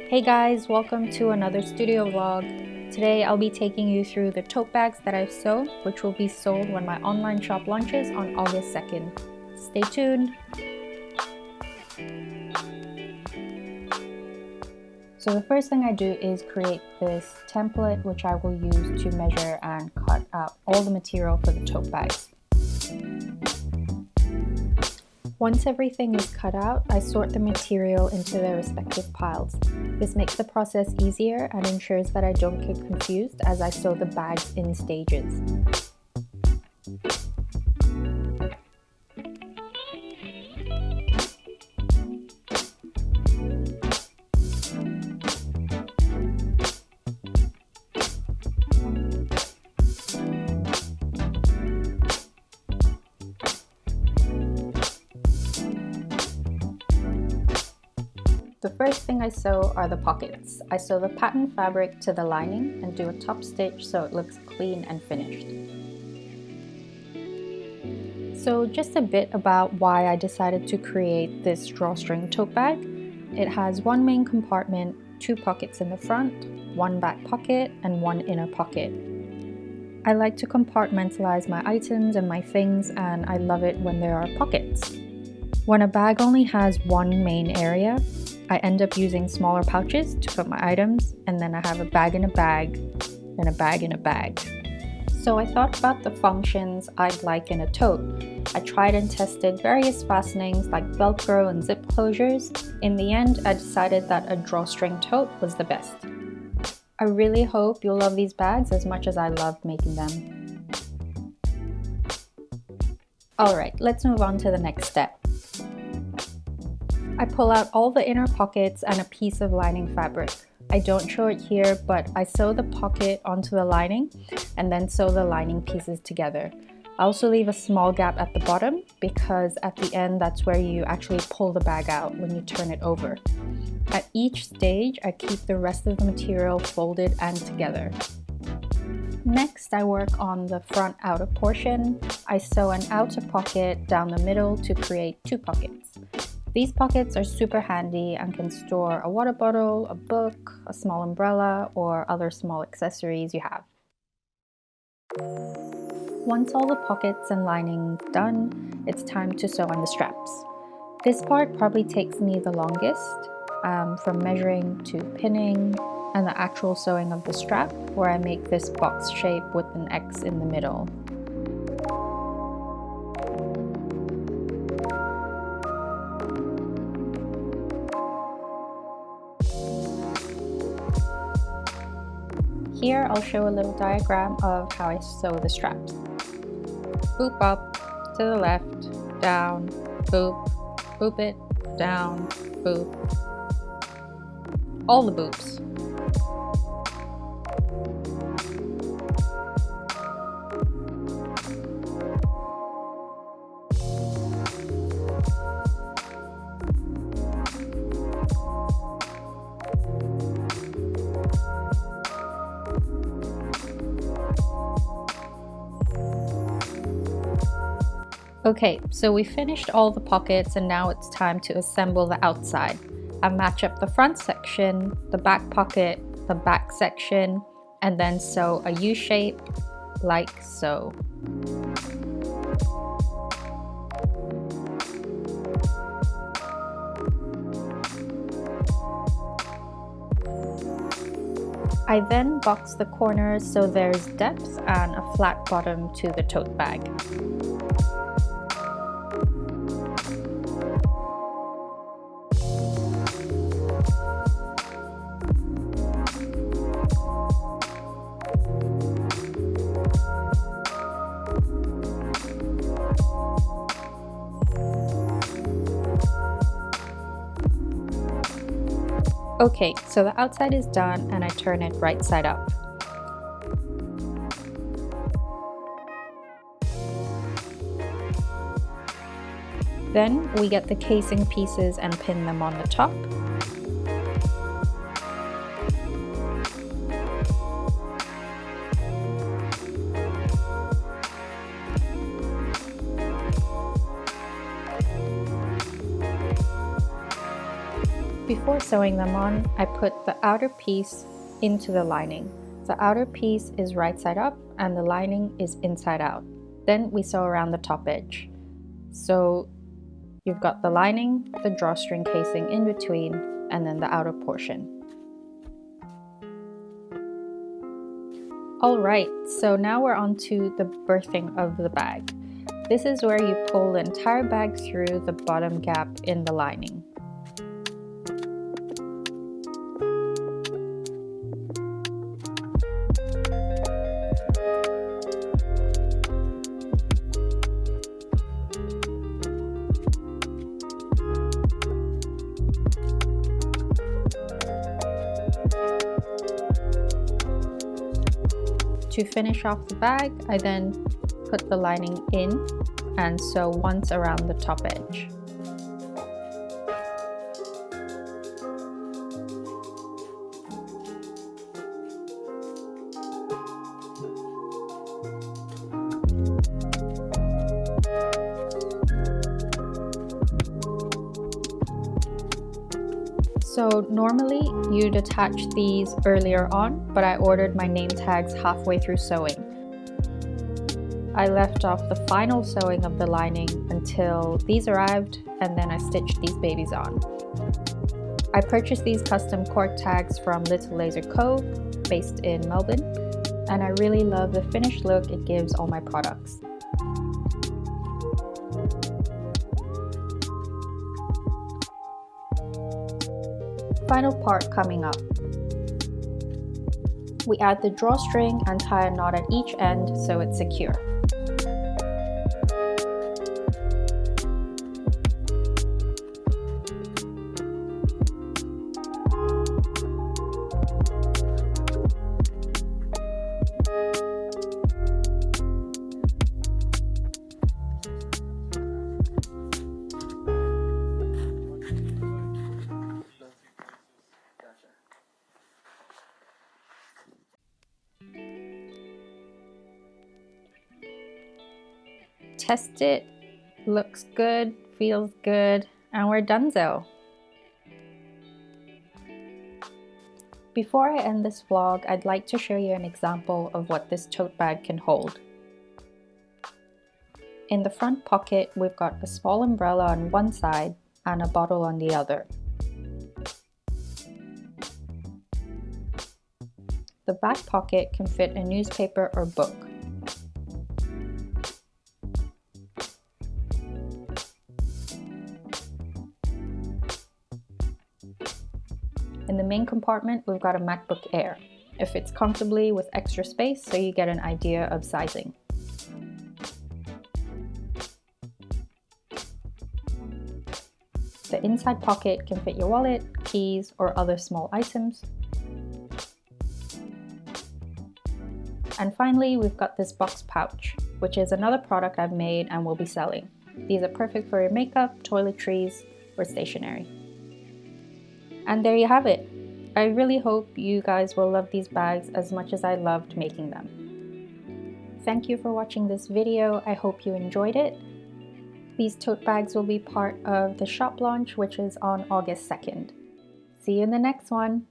Hey guys, welcome to another studio vlog. Today I'll be taking you through the tote bags that I've sewed, which will be sold when my online shop launches on August 2nd. Stay tuned! So the first thing I do is create this template, which I will use to measure and cut out all the material for the tote bags. Once everything is cut out, I sort the material into their respective piles. This makes the process easier and ensures that I don't get confused as I sew the bags in stages. The first thing I sew are the pockets. I sew the pattern fabric to the lining and do a top stitch so it looks clean and finished. So just a bit about why I decided to create this drawstring tote bag. It has one main compartment, two pockets in the front, one back pocket, and one inner pocket. I like to compartmentalize my items and my things, and I love it when there are pockets. When a bag only has one main area, I end up using smaller pouches to put my items, and then I have a bag in a bag, and a bag in a bag. So I thought about the functions I'd like in a tote. I tried and tested various fastenings like Velcro and zip closures. In the end, I decided that a drawstring tote was the best. I really hope you'll love these bags as much as I loved making them. Alright, let's move on to the next step. I pull out all the inner pockets and a piece of lining fabric. I don't show it here, but I sew the pocket onto the lining and then sew the lining pieces together. I also leave a small gap at the bottom because at the end that's where you actually pull the bag out when you turn it over. At each stage, I keep the rest of the material folded and together. Next, I work on the front outer portion. I sew an outer pocket down the middle to create two pockets. These pockets are super handy and can store a water bottle, a book, a small umbrella, or other small accessories you have. Once all the pockets and linings done, it's time to sew on the straps. This part probably takes me the longest, from measuring to pinning, and the actual sewing of the strap, where I make this box shape with an X in the middle. Here I'll show a little diagram of how I sew the straps. Boop up, to the left, down, boop, boop it, down, boop. All the boops. Okay, so we finished all the pockets and now it's time to assemble the outside. I match up the front section, the back pocket, the back section, and then sew a U shape like so. I then box the corners so there's depth and a flat bottom to the tote bag. Okay, so the outside is done and I turn it right side up. Then we get the casing pieces and pin them on the top. Before sewing them on, I put the outer piece into the lining. The outer piece is right side up and the lining is inside out. Then we sew around the top edge. So you've got the lining, the drawstring casing in between, and then the outer portion. Alright, so now we're on to the birthing of the bag. This is where you pull the entire bag through the bottom gap in the lining. To finish off the bag, I then put the lining in and sew once around the top edge. So normally you'd attach these earlier on, but I ordered my name tags halfway through sewing. I left off the final sewing of the lining until these arrived, and then I stitched these babies on. I purchased these custom cork tags from Little Laser Co. based in Melbourne, and I really love the finished look it gives all my products. Final part coming up. We add the drawstring and tie a knot at each end so it's secure. Test it, looks good, feels good, and we're donezo. Before I end this vlog, I'd like to show you an example of what this tote bag can hold. In the front pocket, we've got a small umbrella on one side and a bottle on the other. The back pocket can fit a newspaper or book. In the main compartment, we've got a MacBook Air. It fits comfortably with extra space, so you get an idea of sizing. The inside pocket can fit your wallet, keys, or other small items. And finally, we've got this box pouch, which is another product I've made and will be selling. These are perfect for your makeup, toiletries, or stationery. And there you have it. I really hope you guys will love these bags as much as I loved making them. Thank you for watching this video. I hope you enjoyed it. These tote bags will be part of the shop launch, which is on August 2nd. See you in the next one.